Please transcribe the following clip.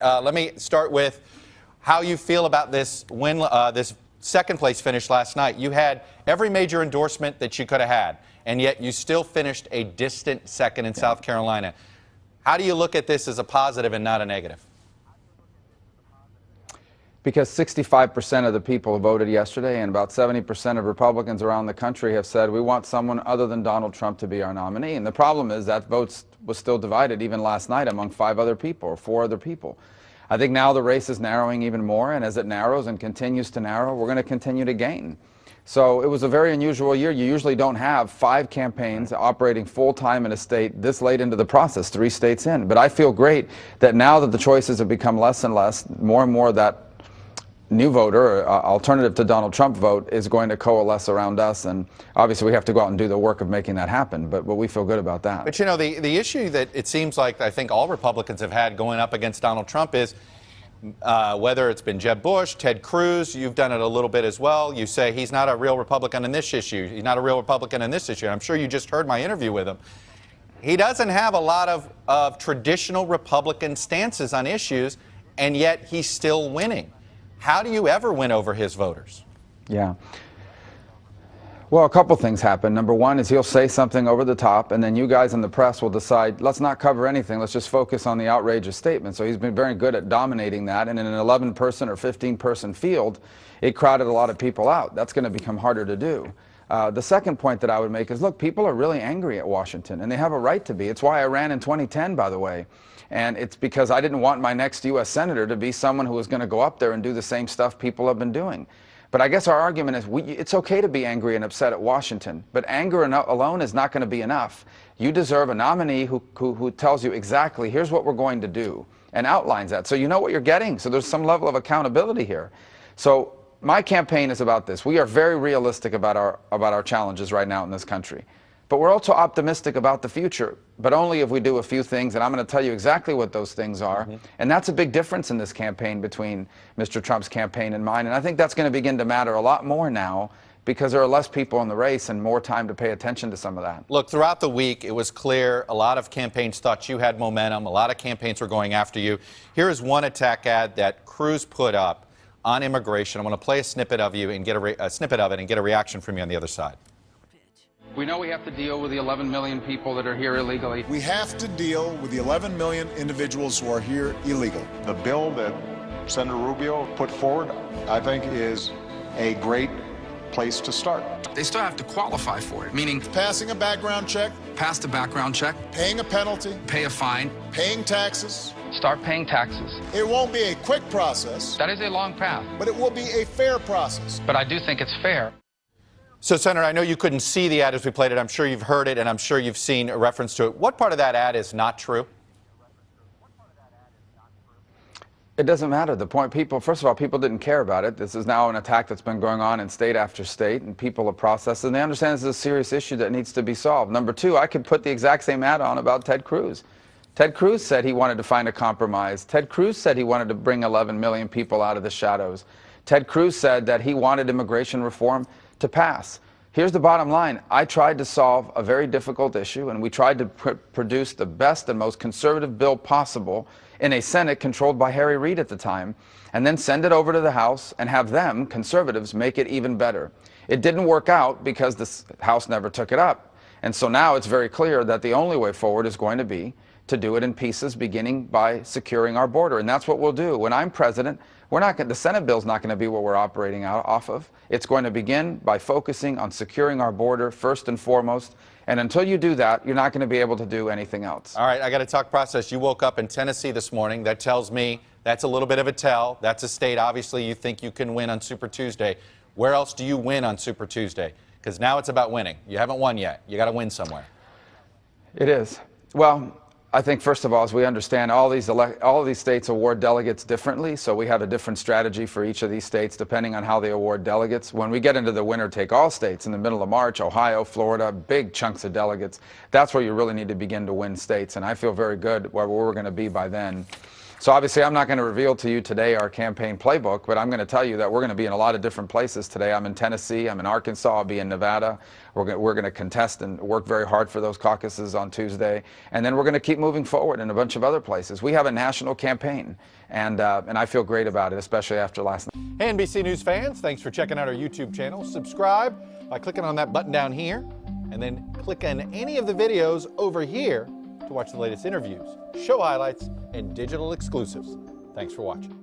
Let me start with how you feel about this win, this second place finish last night. You had every major endorsement that you could have had, and yet you still finished a distant second in South Carolina. How do you look at this as a positive and not a negative? Because 65% of the people who voted yesterday and about 70% of Republicans around the country have said we want someone other than Donald Trump to be our nominee. And the problem is that vote was still divided even last night among 5 other people or 4 other people. I think now the race is narrowing even more, and as it narrows and continues to narrow, we're going to continue to gain. So it was a very unusual year. You usually don't have 5 campaigns operating full-time in a state this late into the process, 3 states in. But I feel great that now that the choices have become less and less, more and more that new voter, or alternative to Donald Trump vote, is going to coalesce around us, and obviously we have to go out and do the work of making that happen, but we feel good about that. But you know, the issue that it seems like I think all Republicans have had going up against Donald Trump is whether it's been Jeb Bush, Ted Cruz, you've done it a little bit as well. You say he's not a real Republican in this issue, he's not a real Republican in this issue. I'm sure you just heard my interview with him. He doesn't have a lot of traditional Republican stances on issues, and yet he's still winning. How do you ever win over his voters? Yeah. Well, a couple things happen. Number one is he'll say something over the top, and then you guys in the press will decide, let's not cover anything, let's just focus on the outrageous statement. So he's been very good at dominating that, and in an 11-person or 15-person field, it crowded a lot of people out. That's going to become harder to do. The second point that I would make is, look, people are really angry at Washington, and they have a right to be. It's why I ran in 2010, by the way. And it's because I didn't want my next U.S. Senator to be someone who was going to go up there and do the same stuff people have been doing. But I guess our argument is it's okay to be angry and upset at Washington, but anger alone is not going to be enough. You deserve a nominee who tells you exactly, here's what we're going to do, and outlines that. So you know what you're getting. So there's some level of accountability here. So my campaign is about this. We are very realistic about our challenges right now in this country. But we're also optimistic about the future, but only if we do a few things, and I'm going to tell you exactly what those things are. And that's a big difference in this campaign between Mr. Trump's campaign and mine. And I think that's going to begin to matter a lot more now because there are less people in the race and more time to pay attention to some of that. Look, throughout the week, it was clear a lot of campaigns thought you had momentum. A lot of campaigns were going after you. Here is one attack ad that Cruz put up on immigration. I'm going to play a snippet of you and get a snippet of it and get a reaction from you on the other side. We know we have to deal with the 11 million people that are here illegally. We have to deal with the 11 million individuals who are here illegally. The bill that Senator Rubio put forward, I think, is a great place to start. They still have to qualify for it, meaning Passing a background check, pass the background check, paying a penalty, pay a fine, paying taxes. start paying taxes. It won't be a quick process, That is a long path, but it will be a fair process. but I do think it's fair. So, Senator, I know you couldn't see the ad as we played it. I'm sure you've heard it, and I'm sure you've seen a reference to it. What part of that ad is not true? It doesn't matter. The point, first of all, people didn't care about it. This is now an attack that's been going on in state after state, and people have processed it, and they understand this is a serious issue that needs to be solved. Number two, I could put the exact same ad on about Ted Cruz. Ted Cruz said he wanted to find a compromise. Ted Cruz said he wanted to bring 11 million people out of the shadows. Ted Cruz said that he wanted immigration reform to pass. Here's the bottom line. I tried to solve a very difficult issue, and we tried to produce the best and most conservative bill possible in a Senate controlled by Harry Reid at the time, and then send it over to the House and have them, conservatives, make it even better. It didn't work out because the House never took it up. And so now it's very clear that the only way forward is going to be to do it in pieces, beginning by securing our border. And that's what we'll do. When I'm president, the Senate bill's not going to be what we're operating off of. It's going to begin by focusing on securing our border first and foremost. And until you do that, you're not going to be able to do anything else. All right, I got to talk process. You woke up in Tennessee this morning. That tells me that's a little bit of a tell. That's a state, obviously, you think you can win on Super Tuesday. Where else do you win on Super Tuesday? Because now it's about winning. You haven't won yet. You got to win somewhere. It is. Well, I think, first of all, as we understand, all of these states award delegates differently, so we have a different strategy for each of these states depending on how they award delegates. When we get into the winner-take-all states in the middle of March, Ohio, Florida, big chunks of delegates, that's where you really need to begin to win states, and I feel very good where we're going to be by then. So obviously I'm not going to reveal to you today our campaign playbook, but I'm going to tell you that we're going to be in a lot of different places today. I'm in Tennessee, I'm in Arkansas, I'll be in Nevada. We're going to contest and work very hard for those caucuses on Tuesday. And then we're going to keep moving forward in a bunch of other places. We have a national campaign, and I feel great about it, especially after last night. Hey, NBC News fans, thanks for checking out our YouTube channel. Subscribe by clicking on that button down here, and then click on any of the videos over here to watch the latest interviews, show highlights, and digital exclusives. Thanks for watching.